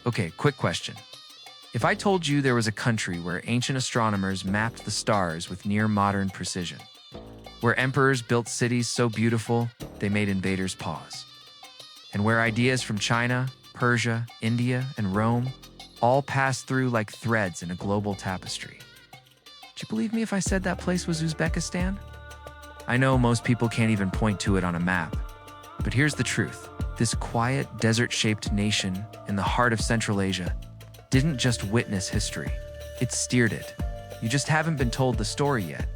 Okay, quick question. If I told you there was a country where ancient astronomers mapped the stars with near-modern precision, where emperors built cities so beautiful they made invaders pause, and where ideas from China, Persia, India, and Rome all passed through like threads in a global tapestry. Would you believe me if I said that place was Uzbekistan? I know most people can't even point to it on a map, but here's the truth. This quiet, desert-shaped nation in the heart of Central Asia didn't just witness history, it steered it. You just haven't been told the story yet.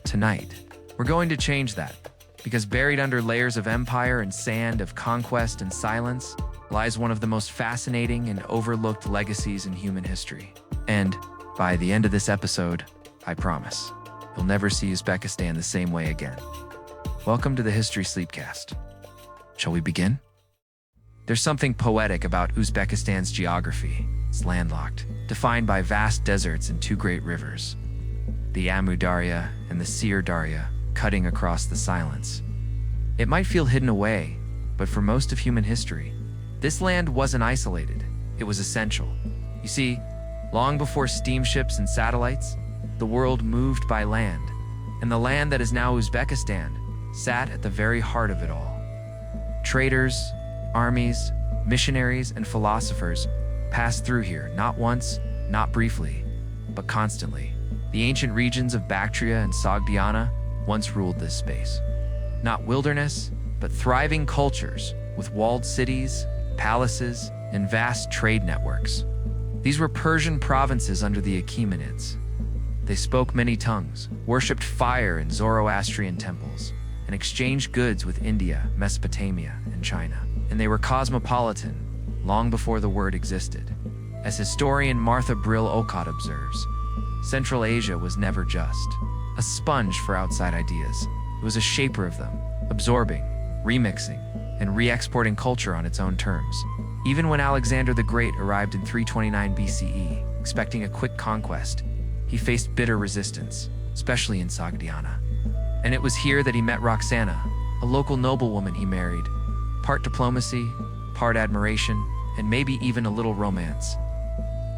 Tonight, we're going to change that, because buried under layers of empire and sand of conquest and silence lies one of the most fascinating and overlooked legacies in human history. And by the end of this episode, I promise, you'll never see Uzbekistan the same way again. Welcome to the History Sleepcast. Shall we begin? There's something poetic about Uzbekistan's geography. It's landlocked, defined by vast deserts and two great rivers, the Amu Darya and the Sir Darya, cutting across the silence. It might feel hidden away, but for most of human history, this land wasn't isolated. It was essential. You see, long before steamships and satellites, the world moved by land, and the land that is now Uzbekistan sat at the very heart of it all. Traders, armies, missionaries, and philosophers passed through here, not once, not briefly, but constantly. The ancient regions of Bactria and Sogdiana once ruled this space. Not wilderness, but thriving cultures with walled cities, palaces, and vast trade networks. These were Persian provinces under the Achaemenids. They spoke many tongues, worshipped fire in Zoroastrian temples, and exchanged goods with India, Mesopotamia, and China. And they were cosmopolitan long before the word existed. As historian Martha Brill Olcott observes, Central Asia was never just a sponge for outside ideas. It was a shaper of them, absorbing, remixing, and re-exporting culture on its own terms. Even when Alexander the Great arrived in 329 BCE, expecting a quick conquest, he faced bitter resistance, especially in Sogdiana. And it was here that he met Roxana, a local noblewoman he married. Part diplomacy, part admiration, and maybe even a little romance.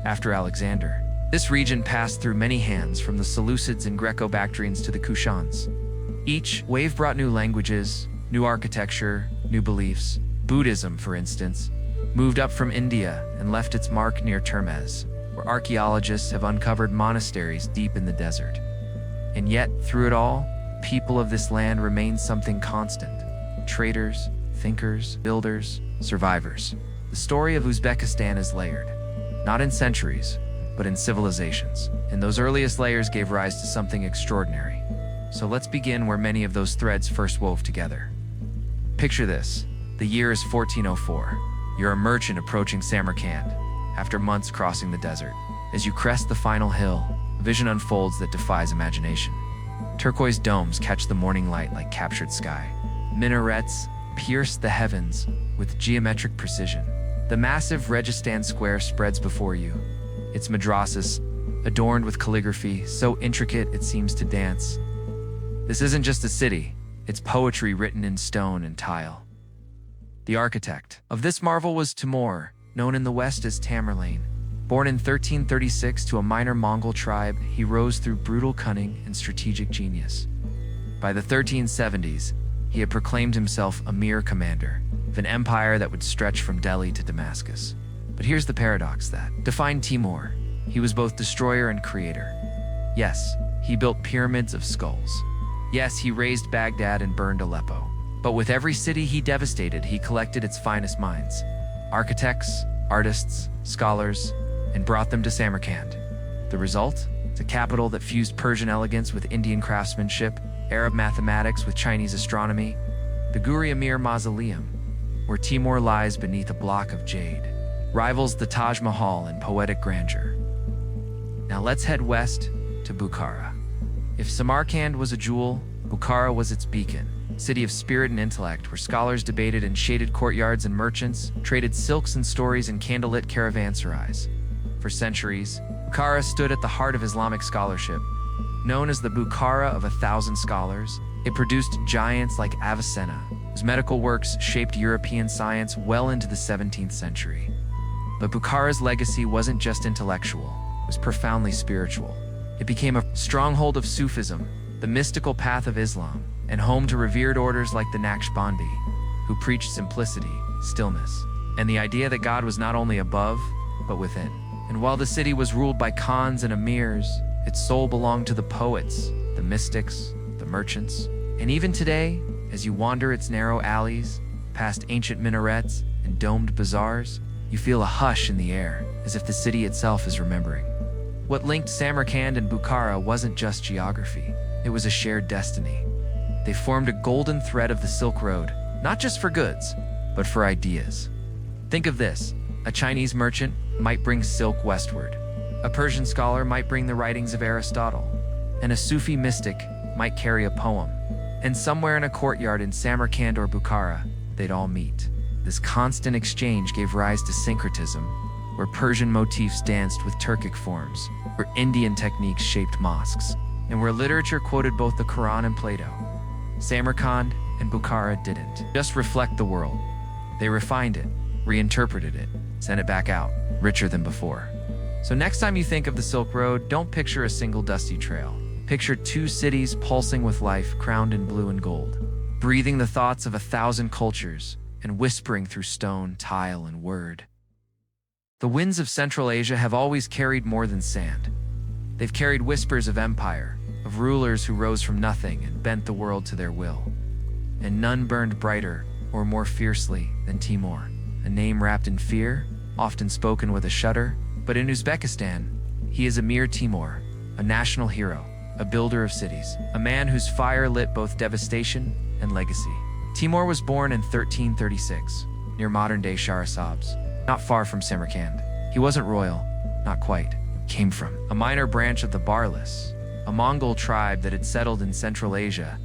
After Alexander, this region passed through many hands, from the Seleucids and Greco-Bactrians to the Kushans. Each wave brought new languages, new architecture, new beliefs. Buddhism, for instance, moved up from India and left its mark near Termez, where archaeologists have uncovered monasteries deep in the desert. And yet, through it all, people of this land remained something constant. Traders, thinkers, builders, survivors. The story of Uzbekistan is layered, not in centuries, but in civilizations. And those earliest layers gave rise to something extraordinary. So let's begin where many of those threads first wove together. Picture this. The year is 1404. You're a merchant approaching Samarkand, after months crossing the desert. As you crest the final hill, a vision unfolds that defies imagination. Turquoise domes catch the morning light like captured sky. Minarets pierce the heavens with geometric precision. The massive Registan Square spreads before you, its madrasas adorned with calligraphy so intricate it seems to dance. This isn't just a city, it's poetry written in stone and tile. The architect of this marvel was Timur, known in the West as Tamerlane. Born in 1336 to a minor Mongol tribe, he rose through brutal cunning and strategic genius. By the 1370s, he had proclaimed himself Amir, commander of an empire that would stretch from Delhi to Damascus. But here's the paradox that defined Timur. He was both destroyer and creator. Yes, he built pyramids of skulls. Yes, he razed Baghdad and burned Aleppo. But with every city he devastated, he collected its finest minds. Architects, artists, scholars, and brought them to Samarkand. The result? It's a capital that fused Persian elegance with Indian craftsmanship, Arab mathematics with Chinese astronomy, the Guri Amir Mausoleum, where Timur lies beneath a block of jade, rivals the Taj Mahal in poetic grandeur. Now let's head west to Bukhara. If Samarkand was a jewel, Bukhara was its beacon, city of spirit and intellect, where scholars debated in shaded courtyards and merchants traded silks and stories in candlelit caravanserais. For centuries, Bukhara stood at the heart of Islamic scholarship. Known as the Bukhara of 1,000 scholars, it produced giants like Avicenna, whose medical works shaped European science well into the 17th century. But Bukhara's legacy wasn't just intellectual, it was profoundly spiritual. It became a stronghold of Sufism, the mystical path of Islam, and home to revered orders like the Naqshbandi, who preached simplicity, stillness, and the idea that God was not only above, but within. And while the city was ruled by khans and emirs, its soul belonged to the poets, the mystics, the merchants. And even today, as you wander its narrow alleys, past ancient minarets and domed bazaars, you feel a hush in the air, as if the city itself is remembering. What linked Samarkand and Bukhara wasn't just geography, it was a shared destiny. They formed a golden thread of the Silk Road, not just for goods, but for ideas. Think of this: a Chinese merchant might bring silk westward, a Persian scholar might bring the writings of Aristotle, and a Sufi mystic might carry a poem. And somewhere in a courtyard in Samarkand or Bukhara, they'd all meet. This constant exchange gave rise to syncretism, where Persian motifs danced with Turkic forms, where Indian techniques shaped mosques, and where literature quoted both the Quran and Plato. Samarkand and Bukhara didn't just reflect the world. They refined it, reinterpreted it, sent it back out, richer than before. So next time you think of the Silk Road, don't picture a single dusty trail. Picture two cities pulsing with life, crowned in blue and gold, breathing the thoughts of 1,000 cultures and whispering through stone, tile, and word. The winds of Central Asia have always carried more than sand. They've carried whispers of empire, of rulers who rose from nothing and bent the world to their will. And none burned brighter or more fiercely than Timur, a name wrapped in fear, often spoken with a shudder. But in Uzbekistan, he is Amir Timur, a national hero, a builder of cities, a man whose fire lit both devastation and legacy. Timur was born in 1336, near modern-day Shahrazabs, not far from Samarkand. He wasn't royal, not quite. Came from a minor branch of the Barlas, a Mongol tribe that had settled in Central Asia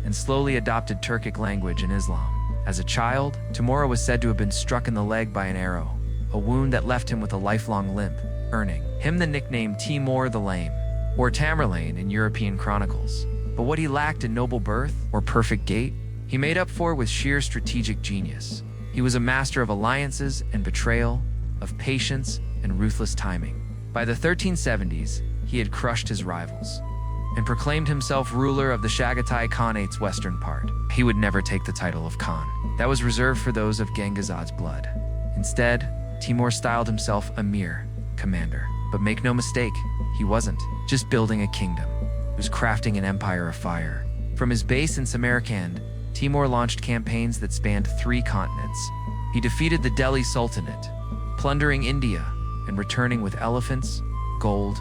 and slowly adopted Turkic language and Islam. As a child, Timur was said to have been struck in the leg by an arrow, a wound that left him with a lifelong limp, earning him the nickname Timur the Lame, or Tamerlane in European chronicles. But what he lacked in noble birth or perfect gait, he made up for with sheer strategic genius. He was a master of alliances and betrayal, of patience and ruthless timing. By the 1370s, he had crushed his rivals and proclaimed himself ruler of the Chagatai Khanate's western part. He would never take the title of Khan. That was reserved for those of Gengizad's blood. Instead, Timur styled himself Amir, commander. But make no mistake, he wasn't just building a kingdom. He was crafting an empire of fire. From his base in Samarkand, Timur launched campaigns that spanned 3 continents. He defeated the Delhi Sultanate, plundering India and returning with elephants, gold,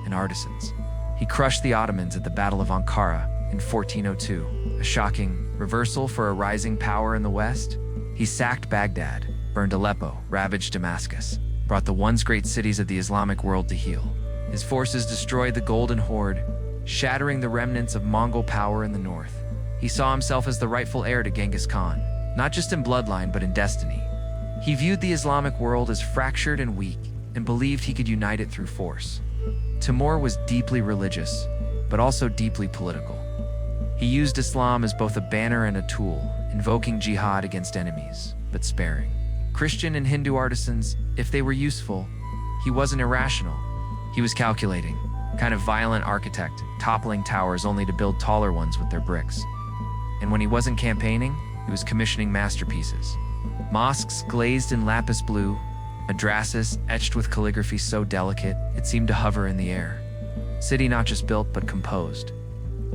and artisans. He crushed the Ottomans at the Battle of Ankara in 1402, a shocking reversal for a rising power in the West. He sacked Baghdad, burned Aleppo, ravaged Damascus, brought the once great cities of the Islamic world to heel. His forces destroyed the Golden Horde, shattering the remnants of Mongol power in the north. He saw himself as the rightful heir to Genghis Khan, not just in bloodline but in destiny. He viewed the Islamic world as fractured and weak, and believed he could unite it through force. Timur was deeply religious, but also deeply political. He used Islam as both a banner and a tool, invoking jihad against enemies, but sparing Christian and Hindu artisans if they were useful. He wasn't irrational. He was calculating, kind of violent architect, toppling towers only to build taller ones with their bricks. And when he wasn't campaigning, he was commissioning masterpieces. Mosques glazed in lapis blue, madrasas etched with calligraphy so delicate it seemed to hover in the air. City not just built but composed.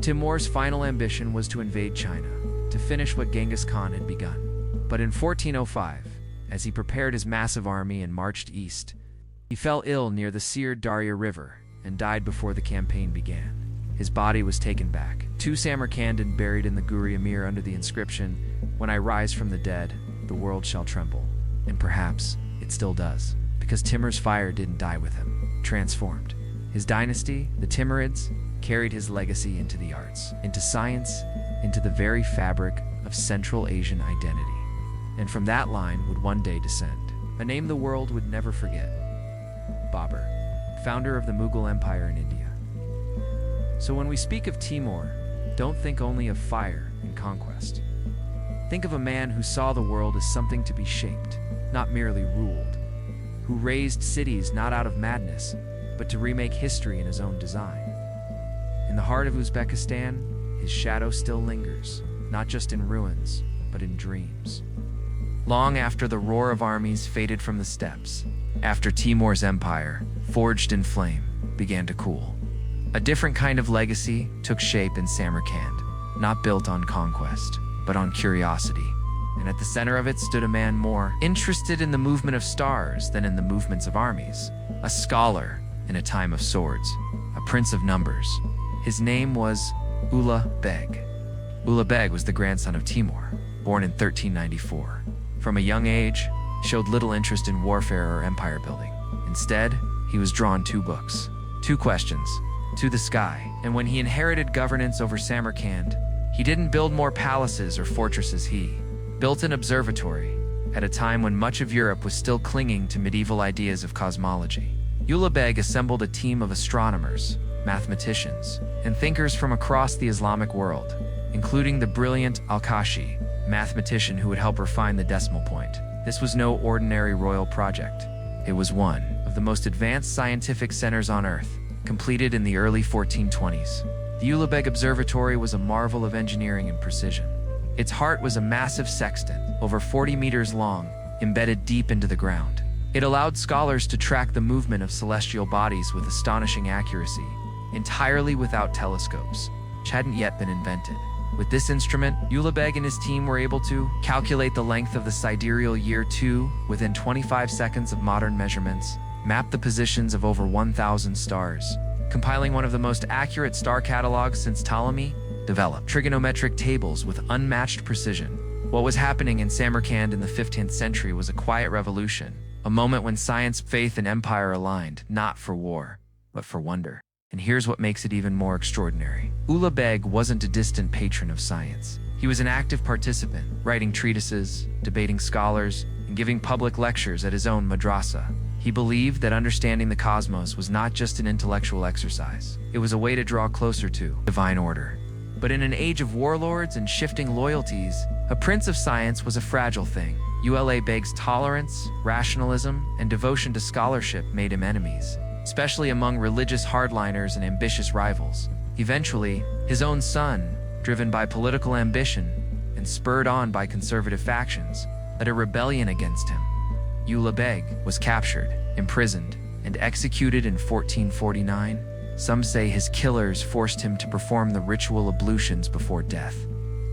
Timur's final ambition was to invade China, to finish what Genghis Khan had begun. But in 1405, as he prepared his massive army and marched east, he fell ill near the seared Darya River and died before the campaign began. His body was taken back to Samarkand and buried in the Guri Amir under the inscription, "When I rise from the dead, the world shall tremble." And perhaps it still does, because Timur's fire didn't die with him, transformed. His dynasty, the Timurids, carried his legacy into the arts, into science, into the very fabric of Central Asian identity. And from that line would one day descend a name the world would never forget: Babur, founder of the Mughal Empire in India. So when we speak of Timur, don't think only of fire and conquest. Think of a man who saw the world as something to be shaped, not merely ruled. who raised cities not out of madness, but to remake history in his own design. In the heart of Uzbekistan, his shadow still lingers, not just in ruins, but in dreams. Long after the roar of armies faded from the steppes, after Timur's empire, forged in flame, began to cool, a different kind of legacy took shape in Samarkand, not built on conquest, but on curiosity. And at the center of it stood a man more interested in the movement of stars than in the movements of armies, a scholar in a time of swords, a prince of numbers. His name was Ulugh Beg. Ulugh Beg was the grandson of Timur, born in 1394. From a young age, he showed little interest in warfare or empire building. Instead, he was drawn two books, two questions, to the sky. And when he inherited governance over Samarkand, he didn't build more palaces or fortresses, he built an observatory at a time when much of Europe was still clinging to medieval ideas of cosmology. Ulugh Beg assembled a team of astronomers, mathematicians, and thinkers from across the Islamic world, including the brilliant Al-Kashi, mathematician who would help refine the decimal point. This was no ordinary royal project. It was one of the most advanced scientific centers on Earth, completed in the early 1420s. The Ulugh Beg Observatory was a marvel of engineering and precision. Its heart was a massive sextant, over 40 meters long, embedded deep into the ground. It allowed scholars to track the movement of celestial bodies with astonishing accuracy, entirely without telescopes, which hadn't yet been invented. With this instrument, Ulugh Beg and his team were able to calculate the length of the sidereal year 2 within 25 seconds of modern measurements, map the positions of over 1,000 stars, compiling one of the most accurate star catalogs since Ptolemy, developed trigonometric tables with unmatched precision. What was happening in Samarkand in the 15th century was a quiet revolution, a moment when science, faith, and empire aligned, not for war, but for wonder. And here's what makes it even more extraordinary. Ulugh Beg wasn't a distant patron of science. He was an active participant, writing treatises, debating scholars, and giving public lectures at his own madrasa. He believed that understanding the cosmos was not just an intellectual exercise. It was a way to draw closer to divine order. But in an age of warlords and shifting loyalties, a prince of science was a fragile thing. Ulugh Beg's tolerance, rationalism, and devotion to scholarship made him enemies, especially among religious hardliners and ambitious rivals. Eventually, his own son, driven by political ambition and spurred on by conservative factions, led a rebellion against him. Ulugh Beg was captured, imprisoned, and executed in 1449. Some say his killers forced him to perform the ritual ablutions before death,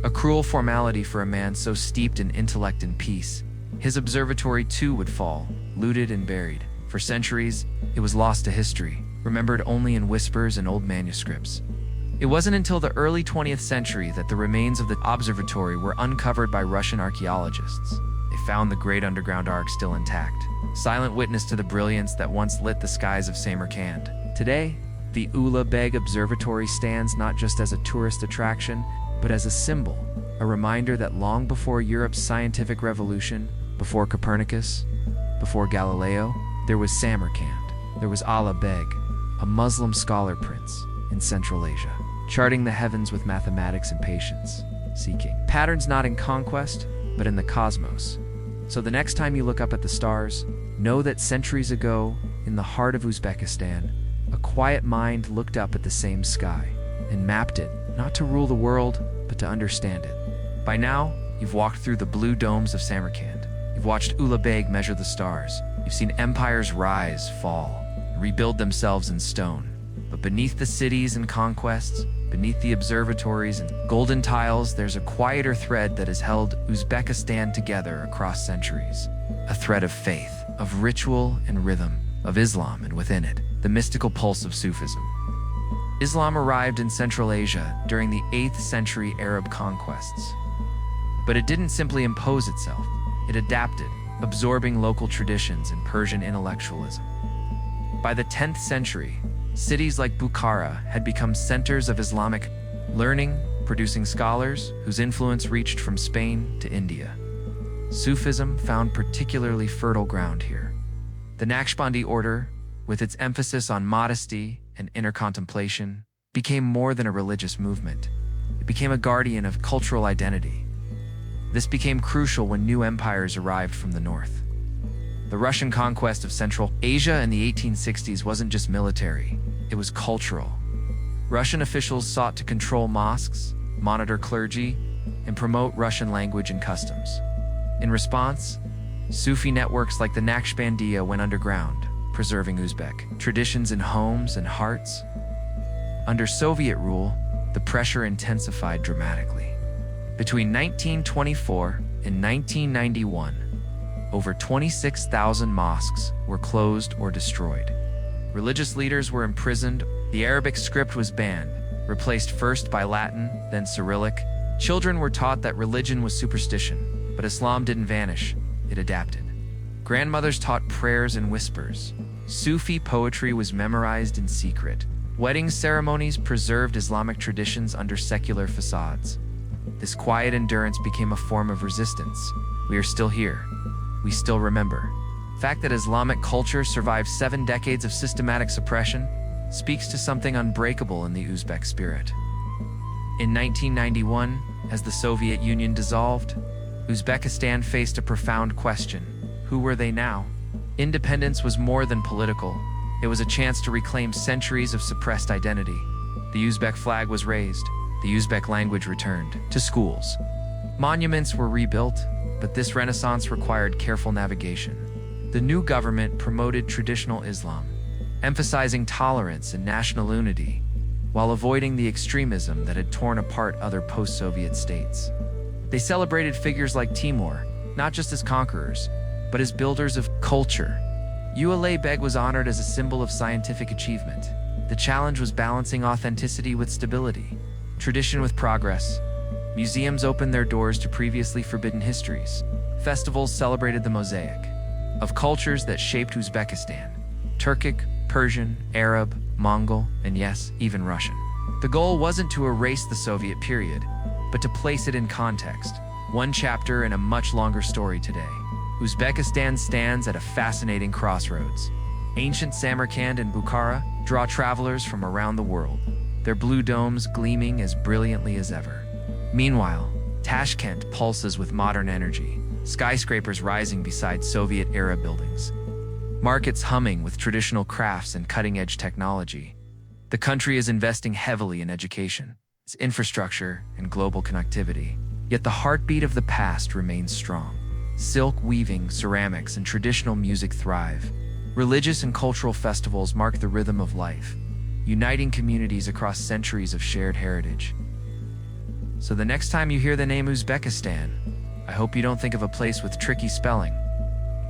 a cruel formality for a man so steeped in intellect and peace. His observatory too would fall, looted and buried. For centuries, it was lost to history, remembered only in whispers and old manuscripts. It wasn't until the early 20th century that the remains of the observatory were uncovered by Russian archaeologists. They found the great underground ark still intact, silent witness to the brilliance that once lit the skies of Samarkand. Today, the Ulugh Beg Observatory stands not just as a tourist attraction, but as a symbol, a reminder that long before Europe's scientific revolution, before Copernicus, before Galileo, there was Samarkand. There was Ulugh Beg, a Muslim scholar prince in Central Asia, charting the heavens with mathematics and patience, seeking patterns not in conquest, but in the cosmos. So the next time you look up at the stars, know that centuries ago, in the heart of Uzbekistan, a quiet mind looked up at the same sky and mapped it, not to rule the world, but to understand it. By now, you've walked through the blue domes of Samarkand. You've watched Ulugh Beg measure the stars. You've seen empires rise, fall, and rebuild themselves in stone. But beneath the cities and conquests, beneath the observatories and golden tiles, there's a quieter thread that has held Uzbekistan together across centuries. A thread of faith, of ritual and rhythm, of Islam, and within it, the mystical pulse of Sufism. Islam arrived in Central Asia during the 8th century Arab conquests. But it didn't simply impose itself. It adapted, absorbing local traditions and Persian intellectualism. By the 10th century, cities like Bukhara had become centers of Islamic learning, producing scholars whose influence reached from Spain to India. Sufism found particularly fertile ground here. The Naqshbandi order, with its emphasis on modesty and inner contemplation, became more than a religious movement. It became a guardian of cultural identity. This became crucial when new empires arrived from the north. The Russian conquest of Central Asia in the 1860s wasn't just military, it was cultural. Russian officials sought to control mosques, monitor clergy, and promote Russian language and customs. In response, Sufi networks like the Naqshbandiya went underground, preserving Uzbek traditions in homes and hearts. Under Soviet rule, the pressure intensified dramatically. Between 1924 and 1991, over 26,000 mosques were closed or destroyed. Religious leaders were imprisoned, the Arabic script was banned, replaced first by Latin, then Cyrillic. Children were taught that religion was superstition, but Islam didn't vanish, it adapted. Grandmothers taught prayers in whispers. Sufi poetry was memorized in secret. Wedding ceremonies preserved Islamic traditions under secular facades. This quiet endurance became a form of resistance. We are still here. We still remember. The fact that Islamic culture survived 7 decades of systematic suppression speaks to something unbreakable in the Uzbek spirit. In 1991, as the Soviet Union dissolved, Uzbekistan faced a profound question. Who were they now? Independence was more than political. It was a chance to reclaim centuries of suppressed identity. The Uzbek flag was raised. The Uzbek language returned to schools. Monuments were rebuilt, but this renaissance required careful navigation. The new government promoted traditional Islam, emphasizing tolerance and national unity, while avoiding the extremism that had torn apart other post-Soviet states. They celebrated figures like Timur, not just as conquerors, but as builders of culture. Ulugh Beg was honored as a symbol of scientific achievement. The challenge was balancing authenticity with stability, tradition with progress. Museums opened their doors to previously forbidden histories. Festivals celebrated the mosaic of cultures that shaped Uzbekistan: Turkic, Persian, Arab, Mongol, and yes, even Russian. The goal wasn't to erase the Soviet period, but to place it in context, one chapter in a much longer story today. Uzbekistan stands at a fascinating crossroads. Ancient Samarkand and Bukhara draw travelers from around the world, their blue domes gleaming as brilliantly as ever. Meanwhile, Tashkent pulses with modern energy, skyscrapers rising beside Soviet-era buildings, markets humming with traditional crafts and cutting-edge technology. The country is investing heavily in education, its infrastructure, and global connectivity. Yet the heartbeat of the past remains strong. Silk weaving, ceramics, and traditional music thrive. Religious and cultural festivals mark the rhythm of life, uniting communities across centuries of shared heritage. So the next time you hear the name Uzbekistan, I hope you don't think of a place with tricky spelling.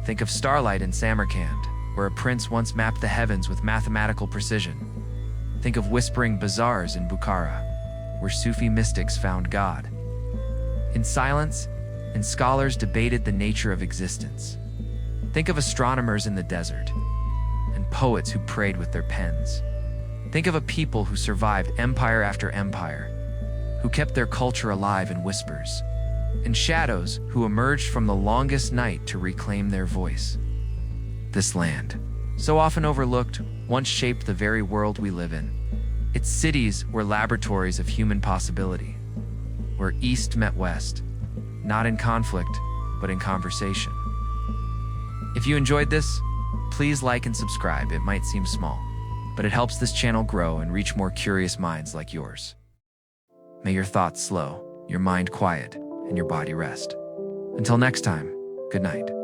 Think of starlight in Samarkand, where a prince once mapped the heavens with mathematical precision. Think of whispering bazaars in Bukhara, where Sufi mystics found God in silence, and scholars debated the nature of existence. Think of astronomers in the desert, and poets who prayed with their pens. Think of a people who survived empire after empire, who kept their culture alive in whispers, and shadows who emerged from the longest night to reclaim their voice. This land, so often overlooked, once shaped the very world we live in. Its cities were laboratories of human possibility, where East met West, not in conflict, but in conversation. If you enjoyed this, please like and subscribe. It might seem small, but it helps this channel grow and reach more curious minds like yours. May your thoughts slow, your mind quiet, and your body rest. Until next time, good night.